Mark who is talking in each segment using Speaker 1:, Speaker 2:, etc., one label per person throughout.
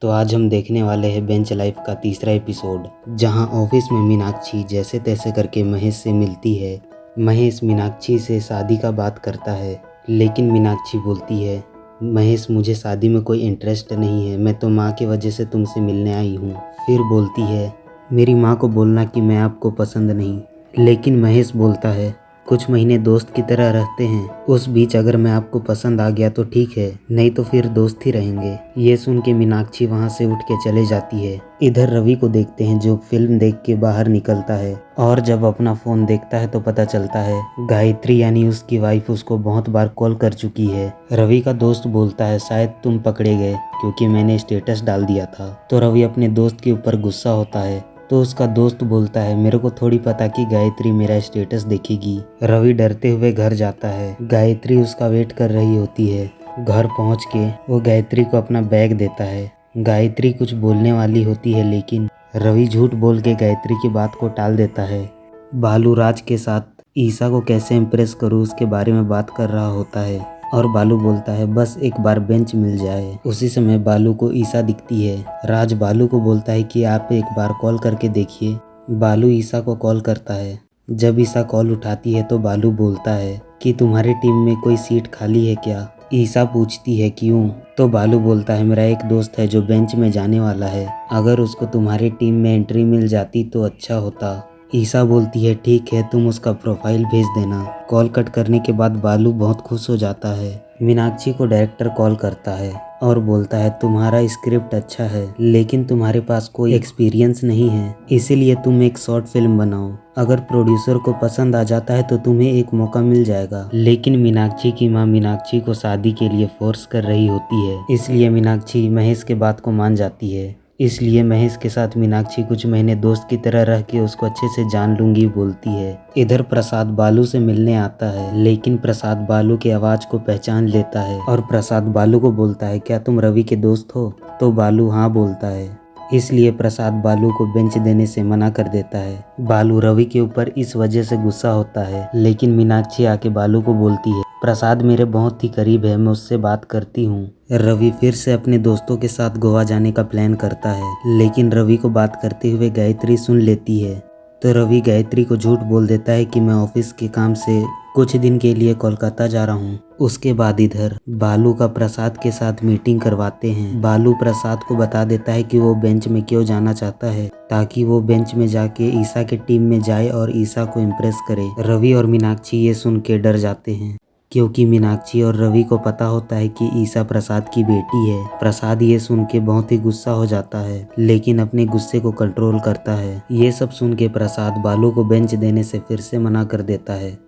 Speaker 1: तो आज हम देखने वाले हैं बेंच लाइफ का तीसरा एपिसोड, जहां ऑफिस में मीनाक्षी जैसे तैसे करके महेश से मिलती है। महेश मीनाक्षी से शादी का बात करता है, लेकिन मीनाक्षी बोलती है, महेश मुझे शादी में कोई इंटरेस्ट नहीं है, मैं तो माँ की वजह से तुमसे मिलने आई हूँ। फिर बोलती है, मेरी माँ को बोलना कि मैं आपको पसंद नहीं। लेकिन महेश बोलता है, कुछ महीने दोस्त की तरह रहते हैं, उस बीच अगर मैं आपको पसंद आ गया तो ठीक है, नहीं तो फिर दोस्त ही रहेंगे। ये सुन के मीनाक्षी वहाँ से उठ के चले जाती है। इधर रवि को देखते हैं जो फिल्म देख के बाहर निकलता है, और जब अपना फ़ोन देखता है तो पता चलता है गायत्री यानी उसकी वाइफ उसको बहुत बार कॉल कर चुकी है। रवि का दोस्त बोलता है, शायद तुम पकड़े गए क्योंकि मैंने स्टेटस डाल दिया था। तो रवि अपने दोस्त के ऊपर गुस्सा होता है। तो उसका दोस्त बोलता है, मेरे को थोड़ी पता कि गायत्री मेरा स्टेटस देखेगी। रवि डरते हुए घर जाता है। गायत्री उसका वेट कर रही होती है। घर पहुंच के वो गायत्री को अपना बैग देता है। गायत्री कुछ बोलने वाली होती है, लेकिन रवि झूठ बोल के गायत्री की बात को टाल देता है। बालू राज के साथ ईसा को कैसे इम्प्रेस करूँ उसके बारे में बात कर रहा होता है, और बालू बोलता है बस एक बार बेंच मिल जाए। उसी समय बालू को ईसा दिखती है। राज बालू को बोलता है कि आप एक बार कॉल करके देखिए। बालू ईसा को कॉल करता है। जब ईसा कॉल उठाती है तो बालू बोलता है कि तुम्हारी टीम में कोई सीट खाली है क्या। ईसा पूछती है क्यों, तो बालू बोलता है, मेरा एक दोस्त है जो बेंच में जाने वाला है, अगर उसको तुम्हारी टीम में एंट्री मिल जाती तो अच्छा होता। ईसा बोलती है, ठीक है, तुम उसका प्रोफाइल भेज देना। कॉल कट करने के बाद बालू बहुत खुश हो जाता है। मीनाक्षी को डायरेक्टर कॉल करता है और बोलता है, तुम्हारा स्क्रिप्ट अच्छा है, लेकिन तुम्हारे पास कोई एक्सपीरियंस नहीं है, इसीलिए तुम एक शॉर्ट फिल्म बनाओ। अगर प्रोड्यूसर को पसंद आ जाता है तो तुम्हें एक मौका मिल जाएगा। लेकिन मीनाक्षी की माँ मीनाक्षी को शादी के लिए फोर्स कर रही होती है, इसलिए मीनाक्षी महेश के बात को मान जाती है। इसलिए महेश के साथ मीनाक्षी कुछ महीने दोस्त की तरह रह के उसको अच्छे से जान लूंगी बोलती है। इधर प्रसाद बालू से मिलने आता है, लेकिन प्रसाद बालू की आवाज़ को पहचान लेता है और प्रसाद बालू को बोलता है, क्या तुम रवि के दोस्त हो? तो बालू हाँ बोलता है। इसलिए प्रसाद बालू को बेंच देने से मना कर देता है। बालू रवि के ऊपर इस वजह से गुस्सा होता है, लेकिन मीनाक्षी आके बालू को बोलती है, प्रसाद मेरे बहुत ही करीब है, मैं उससे बात करती हूँ। रवि फिर से अपने दोस्तों के साथ गोवा जाने का प्लान करता है, लेकिन रवि को बात करते हुए गायत्री सुन लेती है। तो रवि गायत्री को झूठ बोल देता है कि मैं ऑफिस के काम से कुछ दिन के लिए कोलकाता जा रहा हूँ। उसके बाद इधर बालू का प्रसाद के साथ मीटिंग करवाते हैं। बालू प्रसाद को बता देता है कि वो बेंच में क्यों जाना चाहता है, ताकि वो बेंच में जाके ईसा के टीम में जाए और ईसा को इम्प्रेस करे। रवि और मीनाक्षी ये सुन के डर जाते हैं, क्योंकि मीनाक्षी और रवि को पता होता है कि ईसा प्रसाद की बेटी है। प्रसाद ये सुन के बहुत ही गुस्सा हो जाता है, लेकिन अपने गुस्से को कंट्रोल करता है। ये सब सुन के प्रसाद बालू को बेंच देने से फिर से मना कर देता है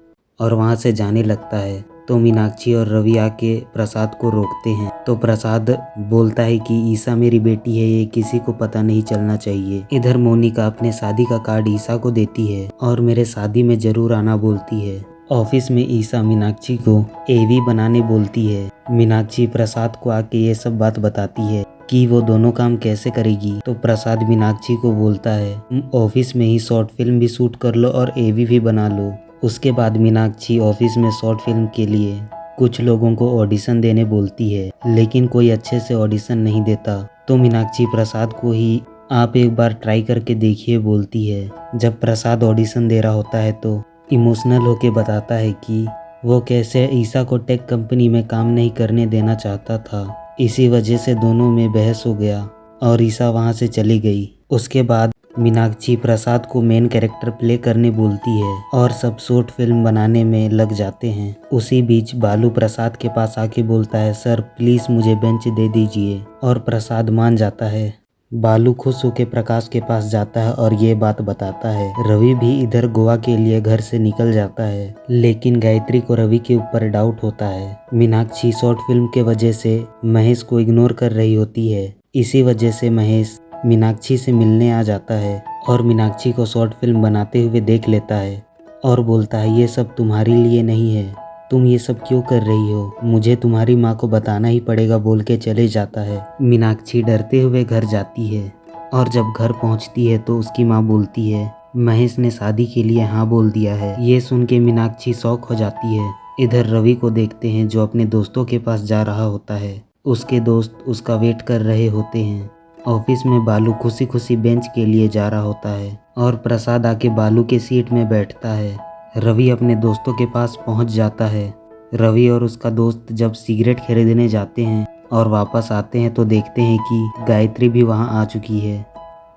Speaker 1: और वहाँ से जाने लगता है। तो मीनाक्षी और रवि आके प्रसाद को रोकते हैं। तो प्रसाद बोलता है कि ईसा मेरी बेटी है, ये किसी को पता नहीं चलना चाहिए। इधर मोनिका अपने शादी का कार्ड ईसा को देती है और मेरे शादी में जरूर आना बोलती है। ऑफिस में ईसा मीनाक्षी को एवी बनाने बोलती है। मीनाक्षी प्रसाद को आके ये सब बात बताती है कि वो दोनों काम कैसे करेगी। तो प्रसाद मीनाक्षी को बोलता है, ऑफिस में ही शॉर्ट फिल्म भी शूट कर लो और एवी भी बना लो। उसके बाद मीनाक्षी ऑफिस में शॉर्ट फिल्म के लिए कुछ लोगों को ऑडिशन देने बोलती है, लेकिन कोई अच्छे से ऑडिशन नहीं देता। तो मीनाक्षी प्रसाद को ही आप एक बार ट्राई करके देखिए बोलती है। जब प्रसाद ऑडिशन दे रहा होता है तो इमोशनल होके बताता है कि वो कैसे ईसा को टेक कंपनी में काम नहीं करने देना चाहता था। इसी वजह से दोनों में बहस हो गया और ईसा वहाँ से चली गई। उसके बाद मीनाक्षी प्रसाद को मेन कैरेक्टर प्ले करने बोलती है और सब शॉर्ट फिल्म बनाने में लग जाते हैं। उसी बीच बालू प्रसाद के पास आके बोलता है, सर प्लीज़ मुझे बेंच दे दीजिए, और प्रसाद मान जाता है। बालू खुश होकर प्रकाश के पास जाता है और ये बात बताता है। रवि भी इधर गोवा के लिए घर से निकल जाता है, लेकिन गायत्री को रवि के ऊपर डाउट होता है। मीनाक्षी शॉर्ट फिल्म के वजह से महेश को इग्नोर कर रही होती है। इसी वजह से महेश मीनाक्षी से मिलने आ जाता है और मीनाक्षी को शॉर्ट फिल्म बनाते हुए देख लेता है और बोलता है, ये सब तुम्हारे लिए नहीं है, तुम ये सब क्यों कर रही हो, मुझे तुम्हारी माँ को बताना ही पड़ेगा बोल के चले जाता है। मीनाक्षी डरते हुए घर जाती है और जब घर पहुँचती है तो उसकी माँ बोलती है, महेश ने शादी के लिए हाँ बोल दिया है। ये सुन के मीनाक्षी शॉक हो जाती है। इधर रवि को देखते हैं जो अपने दोस्तों के पास जा रहा होता है। उसके दोस्त उसका वेट कर रहे होते हैं। ऑफिस में बालू खुशी खुशी बेंच के लिए जा रहा होता है और प्रसाद आके बालू के सीट में बैठता है। रवि अपने दोस्तों के पास पहुंच जाता है। रवि और उसका दोस्त जब सिगरेट खरीदने जाते हैं और वापस आते हैं तो देखते हैं कि गायत्री भी वहां आ चुकी है।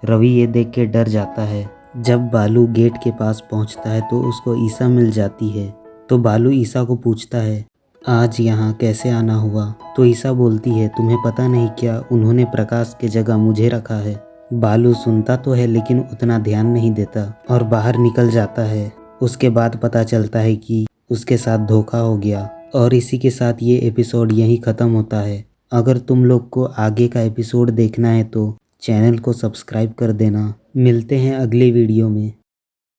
Speaker 1: रवि ये देख के डर जाता है। जब बालू गेट के पास पहुंचता है तो उसको ईसा मिल जाती है। तो बालू ईसा को पूछता है, आज यहाँ कैसे आना हुआ? तो ईसा बोलती है, तुम्हें पता नहीं क्या, उन्होंने प्रकाश की जगह मुझे रखा है। बालू सुनता तो है लेकिन उतना ध्यान नहीं देता और बाहर निकल जाता है। उसके बाद पता चलता है कि उसके साथ धोखा हो गया। और इसी के साथ ये एपिसोड यहीं ख़त्म होता है। अगर तुम लोग को आगे का एपिसोड देखना है तो चैनल को सब्सक्राइब कर देना। मिलते हैं अगले वीडियो में।